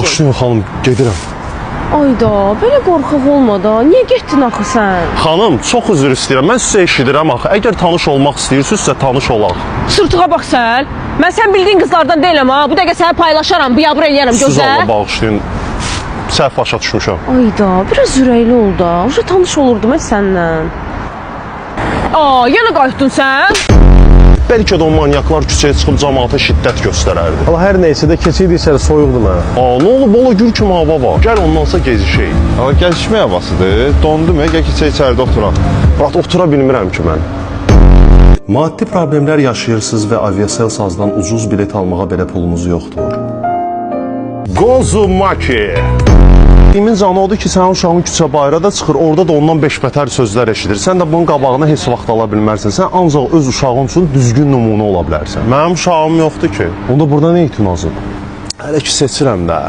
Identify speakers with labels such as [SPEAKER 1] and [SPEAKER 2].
[SPEAKER 1] Bağışlayın xanım, gedirəm.
[SPEAKER 2] Ayda, belə qorxaq olma da. Niyə getdin axı sən?
[SPEAKER 1] Xanım, çox üzr istəyirəm. Mən sizə eşidirəm axı. Əgər tanış olmaq istəyirsinizsə tanış olaq.
[SPEAKER 2] Sırtığa bax sən. Mən sən bildiyin qızlardan deyiləm ha. Bu dəqiqə səni paylaşaram, biabır eləyərəm gözə.
[SPEAKER 1] Siz Allah bağışlayın. Səhv başa düşmüşəm.
[SPEAKER 2] Ayda, biraz ürəkli ol da. Uca tanış olurdum səninlə. Yenə qayıtdın sən?
[SPEAKER 1] Bəlkə də o manyaklar küçəyə çıxıb cəmaata şiddət göstərərdi.
[SPEAKER 3] Allah hər neysə də keçirdik içəri, soyuqdur mənə.
[SPEAKER 1] Nə olub, ola gül kimi hava var. Gəl ondansa gezişək.
[SPEAKER 4] Gəzişmək havasıdır. Dondum, gəl keçək içəridə oturaq.
[SPEAKER 1] Murat, otura bilmirəm ki mən. Maddi problemlər yaşayırsınız və aviasel sazdan ucuz bilet almağa belə pulunuz yoxdur. Qozumaki! Deyimin canı odur ki, sənin uşağın küçə bayrada çıxır, orada da ondan 5 bətər sözlər eşidir. Sən də bunun qabağına heç vaxt ala bilmərsən. Sən ancaq öz uşağın üçün düzgün nümunə ola bilərsən. Mənim uşağım yoxdur ki. Onda burada nə itirazın? Hələ ki seçirəm də.